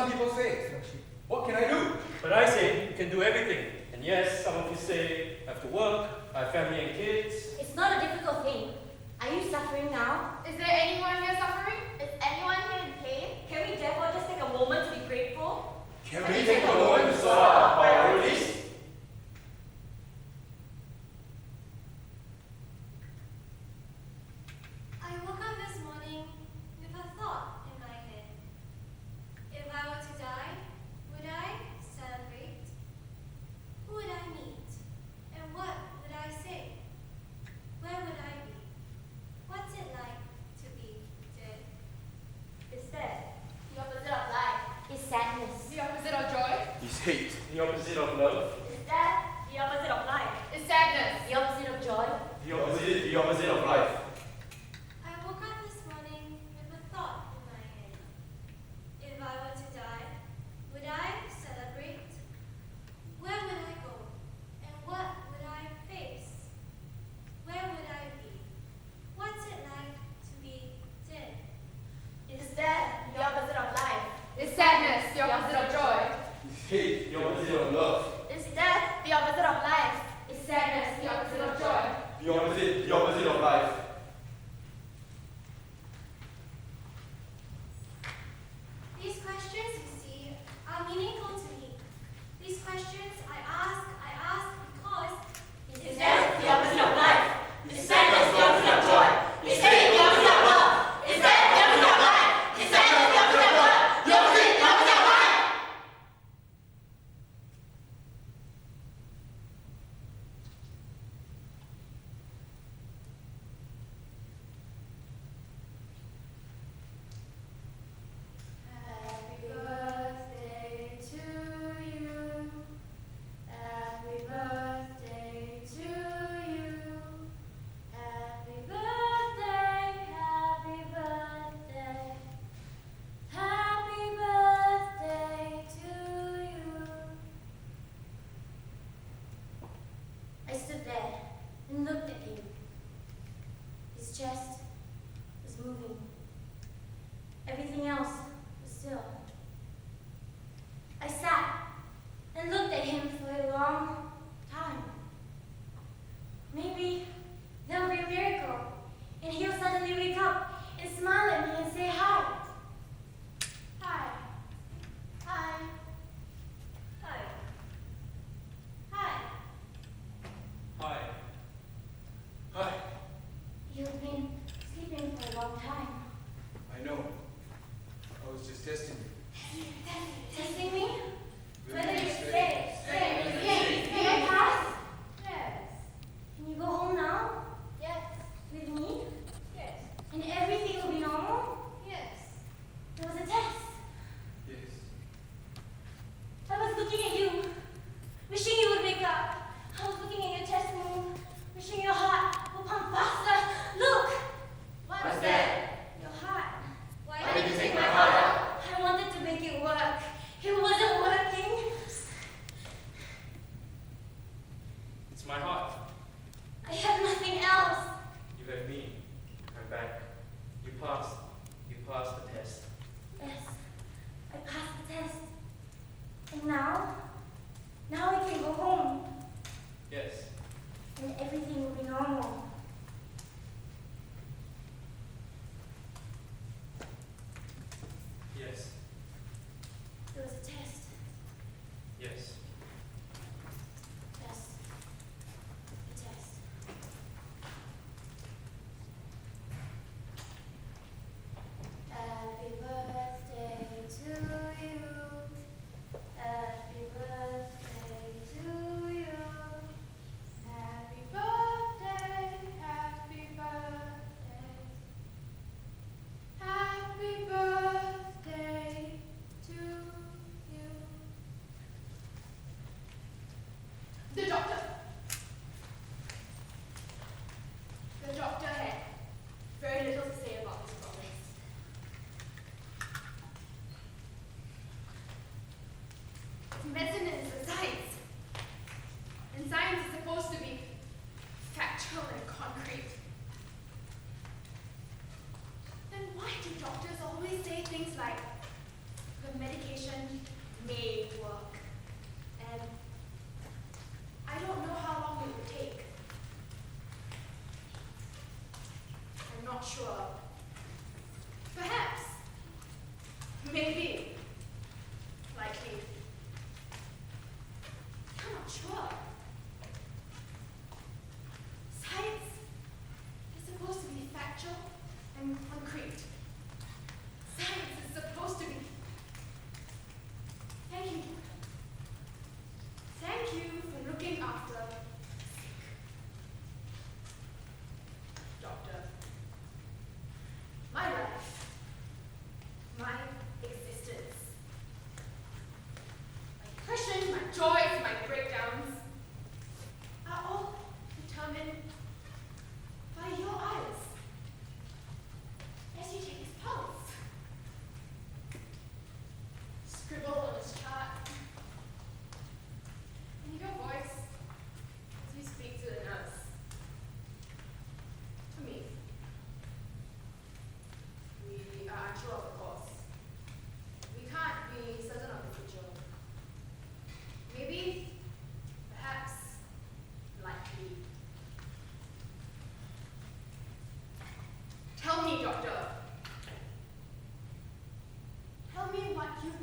some people say. What can I do? But I say you can do everything. And yes, some of you say I have to work, I have family and kids. It's not a difficult thing. Are you suffering now? Is there anyone here suffering? Is anyone here in pain? Can we therefore just take a moment to be grateful? Can we take a moment to sort out our priorities? I woke up this morning with a thought in my head. If I were to die, would I celebrate? Who would I meet? And what would I say? Where would I be? What's it like to be dead? It's death. The opposite of life. It's sadness. The opposite of joy. It's hate. The opposite of love. It's death. The opposite of life. It's sadness. The opposite of joy. The opposite of life. I woke up this morning with a thought in my head. If I were to die, would I celebrate? Where would I go? And what would I face? Where would I be? What's it like to be dead? It's death. The opposite of life. It's sadness. The opposite of joy. It's hate. The opposite of love. It's death. The opposite of life. It's sadness. The opposite of joy. The opposite of life. These questions, you see, are meaningful to me. These questions I ask because It's death. The opposite of life. It's sadness. The opposite of joy. It's hate. The opposite of love. It's death. The opposite of life. It's sadness. The opposite of love. The opposite of life. Happy birthday to you. Happy birthday to you. Happy birthday, happy birthday. Happy birthday to you. I stood there and looked at him. His chest was moving. Everything else was still. I sat and looked at him for a long time. Maybe there'll be a miracle, and he'll suddenly wake up and smile at me and say hi. Hi. Hi. Hi. Hi. Hi. Hi. You've been sleeping for a long time. I know. I was just testing you. Testing me? Will Whether you you stay? stay. Can you pass? Yes. Can you go home now? Yes. With me? Yes. And everything will be normal? Yes. There was a test. Yes. I was looking at you, wishing you would wake up. I was looking at your chest move, wishing your heart would pump faster. Look! What's that? Your heart. Why Why did you take my heart out? I wanted to make it work. It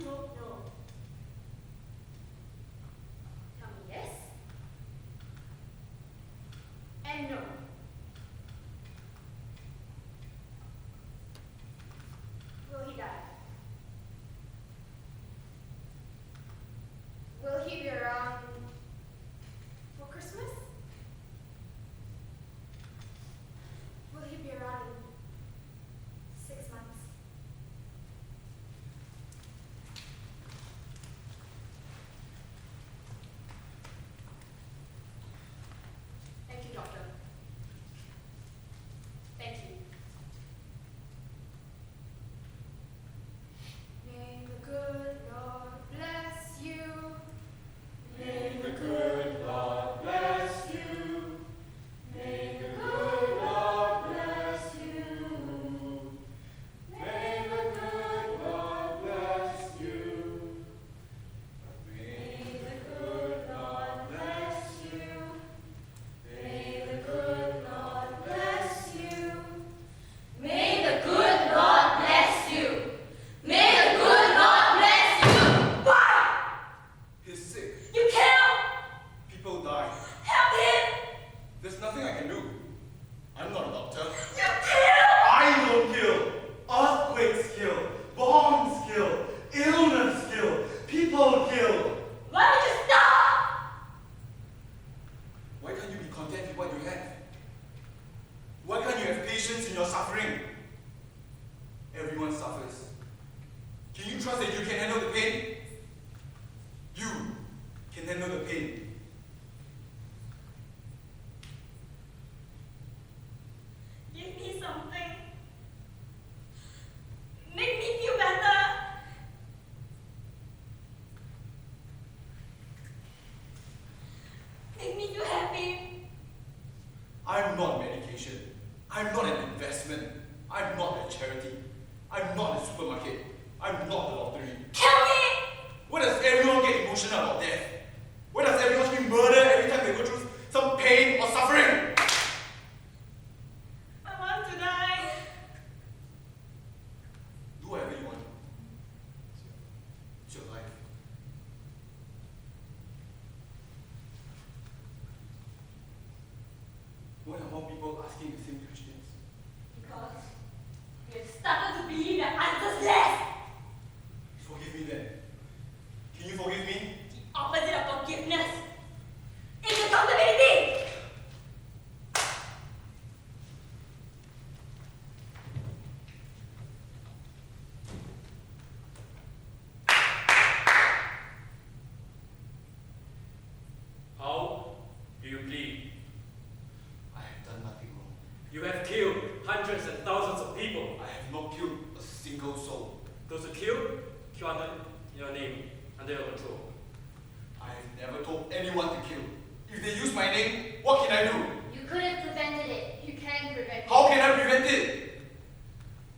don't know. Tell me yes and no. Will he die? Will he be around for Christmas? Will he be around in 6 months? Thank you, Doctor. Thank you. May the good Lord bless you. May the good Lord bless you. May the good Lord bless you. May the good Lord bless you. May the good Lord bless you. May the good Lord bless you. May the good Lord bless you. May the good Lord bless you. Why? He's sick. You kill! People die. Help him! There's nothing I can do. I'm not a doctor. You kill! I don't kill. Earthquakes kill. Bombs kill. Illness kill. People kill. Why don't you stop? Why can't you be content with what you have? Why can't you have patience in your suffering? Everyone suffers. Can you trust that you can handle the pain? You can handle the pain. Give me something. Make me feel better. Make me feel happy. I'm not medication. I'm not an investment. I'm not a charity. I'm not a supermarket. I'm not the lottery. Kill me! Why does everyone get emotional about death? Why does everyone scream murder every time they go through some pain or suffering? I want to die. Do whatever you want. It's your life. Why are more people asking the same questions? Because we have started to believe the answers less. Forgive me then. Can you forgive me? The opposite of forgiveness is accountability. How do you plead? I have done nothing wrong. You have killed hundreds and thousands of people. I have not killed a single soul. Those who kill under your name, under your control. I have never told anyone to kill. If they use my name, what can I do? You could have prevented it. You can prevent How can I prevent it?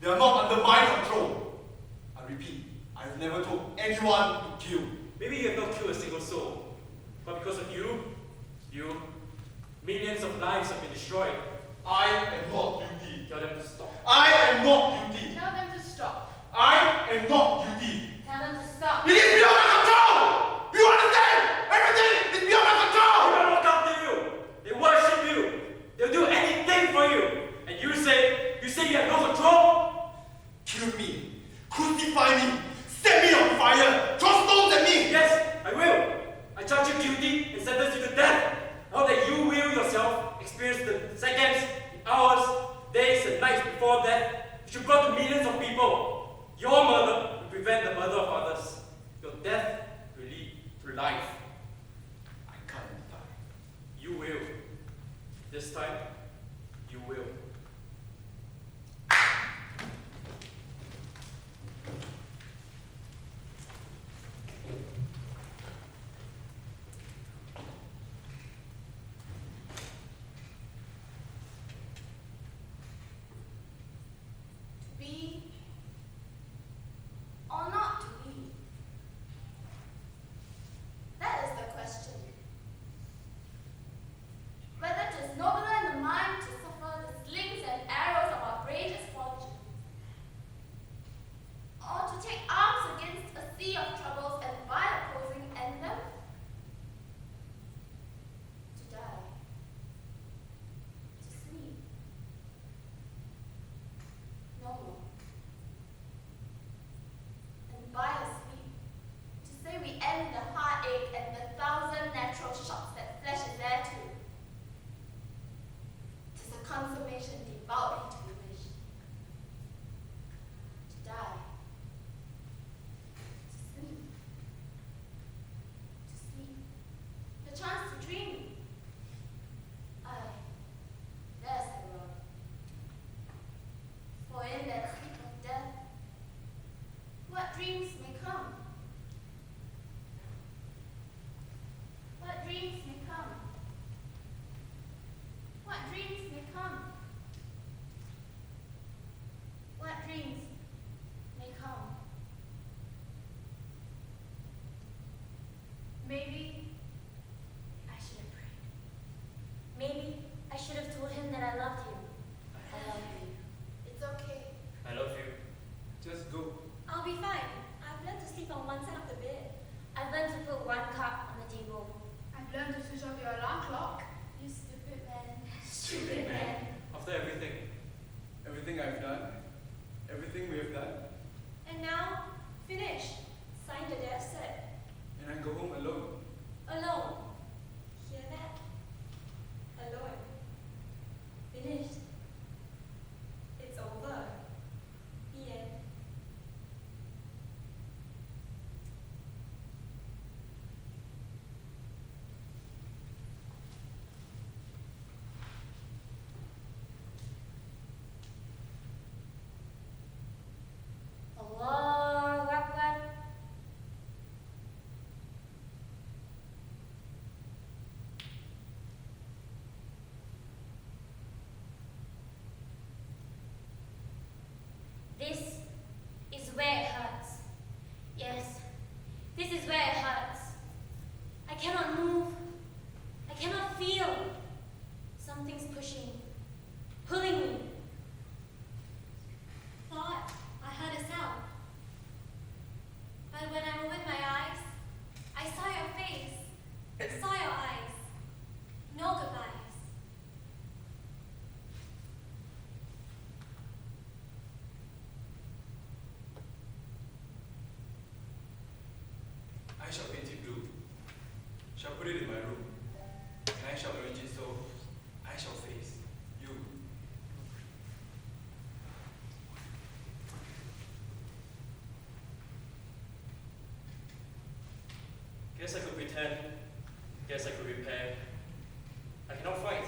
They are not under my control. I repeat, I have never told anyone to kill. Maybe you have not killed a single soul, but because of you, millions of lives have been destroyed. I am not guilty. Tell them to stop. I am not guilty. Tell them to stop. I am not guilty. Tell them to stop. It is beyond my control! You understand? Everything is beyond my control! People look up to you. They worship you. They'll do anything for you. And you say you have no control? Kill me. Crucify me. Set me on fire. Throw stones at me. Yes, I will. I charge you guilty and sentence you to death. Now that you will yourself experience the seconds, the hours, days, and nights before death, which you brought to millions of people. Your murder will prevent the murder of others. Your death will lead to life. I can't die. You will. This time, you will. Be or not to be. What dreams may come? What dreams may come? What dreams may come? What dreams may come? Maybe I should have prayed. Maybe I should have told him that I loved him. I love you. It's okay. I love you. Just go. I'll be fine. I've learned to sleep on one side of the bed. I've learned to put one cup on the table. I've learned to switch off your alarm clock. You stupid man. Stupid man. After everything. Everything I've done, everything we have done, And now, finished. Signed the death set. and I go home alone. Alone. Hear that? Alone. Finished. It's over. The end. Allahu Akbar. This is where it hurts. Yes, this is where it hurts. I cannot move. I cannot feel. Something's pushing, pulling me. Thought I heard a sound. But when I opened my eyes, I saw your face. Saw your eyes. No goodbyes. I shall paint it blue. Shall put it in my room. And I shall arrange it so I shall face you. Guess I could pretend. Guess I could repair. I cannot fight.